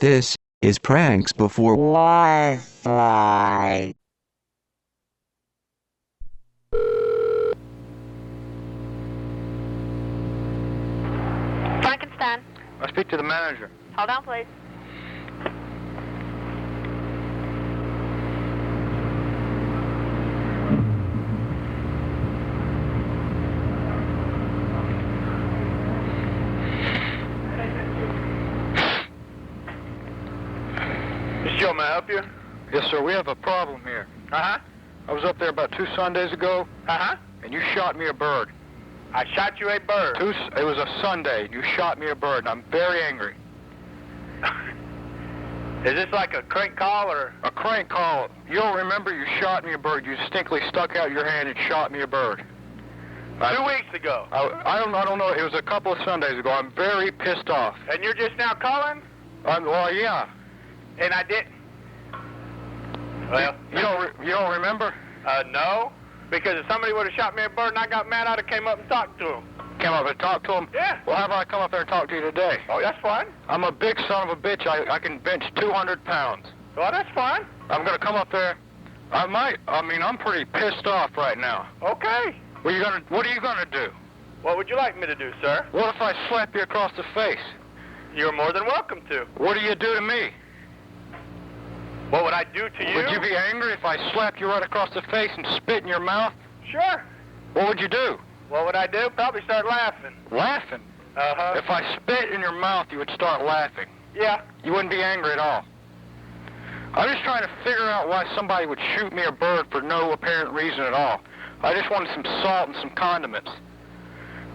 This is Pranks Before Wi-Fi. Frankenstein. I speak to the manager. Hold on, please. This Joe, may I help you? Yes, sir. We have a problem here. Uh-huh. I was up there about 2 Sundays ago, Uh-huh. and you shot me a bird. I shot you a bird. It was a Sunday. You shot me a bird, and I'm very angry. Is this like a crank call or? A crank call. You don't remember you shot me a bird. You distinctly stuck out your hand and shot me a bird. 2 weeks ago. I don't know. It was a couple of Sundays ago. I'm very pissed off. And you're just now calling? Well, yeah. And I didn't. Well, You don't remember? no. Because if somebody would have shot me a bird and I got mad, I'd have came up and talked to him. Came up and talked to him? Yeah. Well, how about I come up there and talk to you today? Oh, that's fine. I'm a big son of a bitch. I can bench 200 pounds. Well, that's fine. I'm going to come up there. I'm pretty pissed off right now. Okay. What are you gonna do? What would you like me to do, sir? What if I slap you across the face? You're more than welcome to. What do you do to me? What would I do to you? Would you be angry if I slapped you right across the face and spit in your mouth? Sure. What would you do? What would I do? Probably start laughing. Laughing? Uh-huh. If I spit in your mouth, you would start laughing. Yeah. You wouldn't be angry at all. I'm just trying to figure out why somebody would shoot me a bird for no apparent reason at all. I just wanted some salt and some condiments.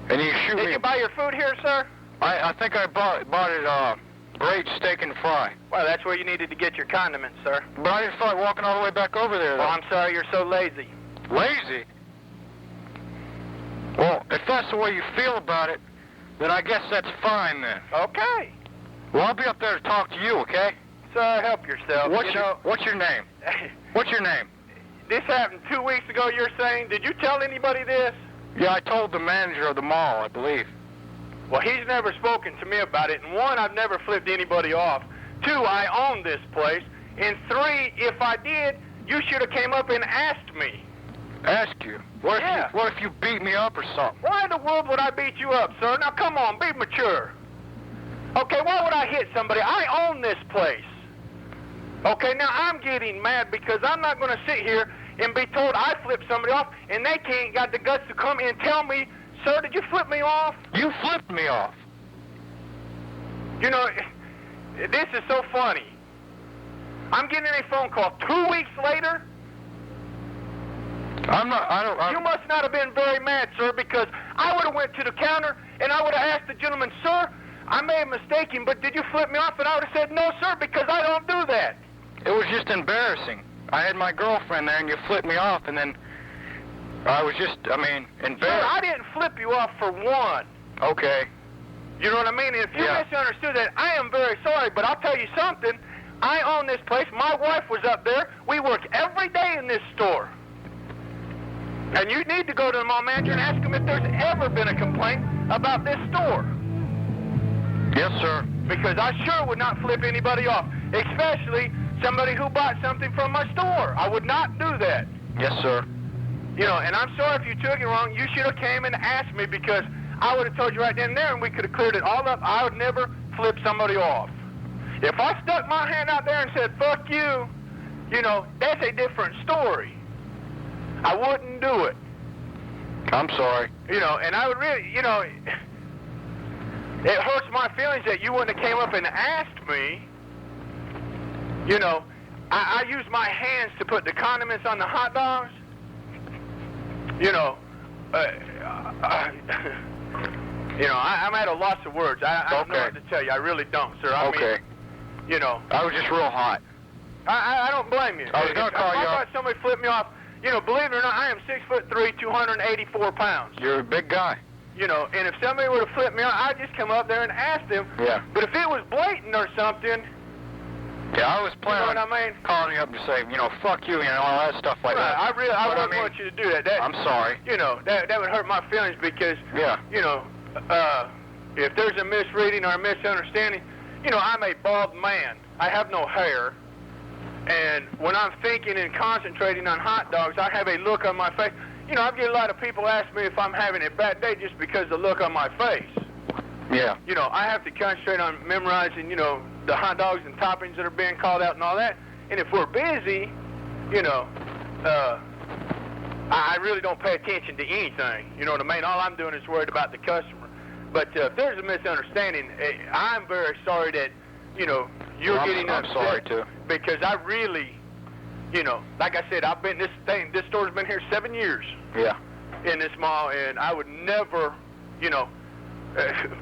And you shoot me. Did you buy your food here, sir? I think I bought it, great steak and fry. Well, that's where you needed to get your condiments, sir. But I didn't feel like walking all the way back over there, though. Well, I'm sorry you're so lazy. Lazy? Well, if that's the way you feel about it, then I guess that's fine then. Okay. Well, I'll be up there to talk to you, okay? Sir, help yourself. What's your name? What's your name? This happened 2 weeks ago, you're saying. Did you tell anybody this? Yeah, I told the manager of the mall, I believe. Well, he's never spoken to me about it. And 1, I've never flipped anybody off. 2, I own this place. And 3, if I did, you should have came up and asked me. Ask you? What if you beat me up or something? Why in the world would I beat you up, sir? Now, come on, be mature. Okay, why would I hit somebody? I own this place. Okay, now I'm getting mad because I'm not going to sit here and be told I flipped somebody off and they can't got the guts to come and tell me, sir, did you flip me off? You flipped me off. You know, this is so funny. I'm getting a phone call 2 weeks later. You must not have been very mad, sir, because I would have went to the counter and I would have asked the gentleman, sir, I may have mistaken, but did you flip me off? And I would have said, no, sir, because I don't do that. It was just embarrassing. I had my girlfriend there and you flipped me off and then I was just, embarrassed. Sir, I didn't flip you off for 1. Okay. You know what I mean? If you misunderstood that, I am very sorry, but I'll tell you something. I own this place. My wife was up there. We work every day in this store. And you need to go to the mall manager and ask him if there's ever been a complaint about this store. Yes, sir. Because I sure would not flip anybody off, especially somebody who bought something from my store. I would not do that. Yes, sir. You know, and I'm sorry if you took it wrong. You should have came and asked me because I would have told you right then and there and we could have cleared it all up. I would never flip somebody off. If I stuck my hand out there and said, fuck you, you know, that's a different story. I wouldn't do it. I'm sorry. You know, and I would really, you know, it hurts my feelings that you wouldn't have came up and asked me. You know, I use my hands to put the condiments on the hot dogs. You know, I'm at a loss of words. I don't know what to tell you. I really don't, sir. I mean, you know. I was just real hot. I don't blame you. I was going to call you I up. thought somebody flipped me off. You know, believe it or not, I am 6'3", 284 pounds. You're a big guy. You know, and if somebody would have flipped me off, I'd just come up there and ask them. Yeah. But if it was blatant or something. Yeah, I was planning on calling you up to say, you know, fuck you, and all that stuff like that. I wouldn't want you to do that. I'm sorry. You know, that would hurt my feelings because, yeah. you know, if there's a misreading or a misunderstanding, I'm a bald man. I have no hair. And when I'm thinking and concentrating on hot dogs, I have a look on my face. I get a lot of people ask me if I'm having a bad day just because of the look on my face. Yeah. I have to concentrate on memorizing, the hot dogs and toppings that are being called out and all that. And if we're busy, I really don't pay attention to anything. You know what I mean? All I'm doing is worried about the customer. But if there's a misunderstanding, I'm very sorry that, you're getting upset. I'm sorry, too. Because I really, like I said, this store's been here 7 years. Yeah. In this mall, and I would never,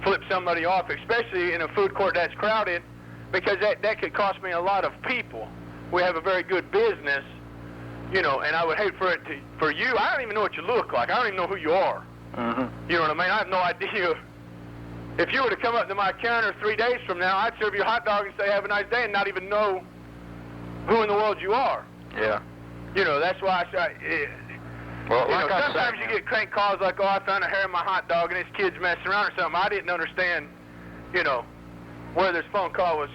flip somebody off, especially in a food court that's crowded, because that could cost me a lot of people. We have a very good business, and I would hate for you. I don't even know what you look like. I don't even know who you are. Mm-hmm. You know what I mean? I have no idea. If you were to come up to my counter 3 days from now, I'd serve you a hot dog and say, have a nice day, and not even know who in the world you are. Yeah. That's why I say, well, like I sometimes you get crank calls like, oh, I found a hair in my hot dog and this kid's messing around or something. I didn't understand, where this phone call was,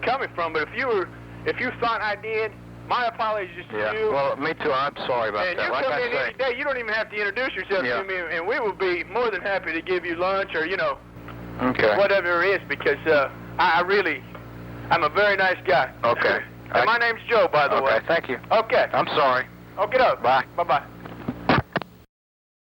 coming from. But if you thought I did, my apologies to you. Well, me too. I'm sorry about and that. You like come I in any day. You don't even have to introduce yourself to me, and we will be more than happy to give you lunch or, okay. whatever it is, because I'm a very nice guy. Okay. And my name's Joe, by the way. Okay, thank you. Okay. I'm sorry. Okay, Bye. Bye-bye.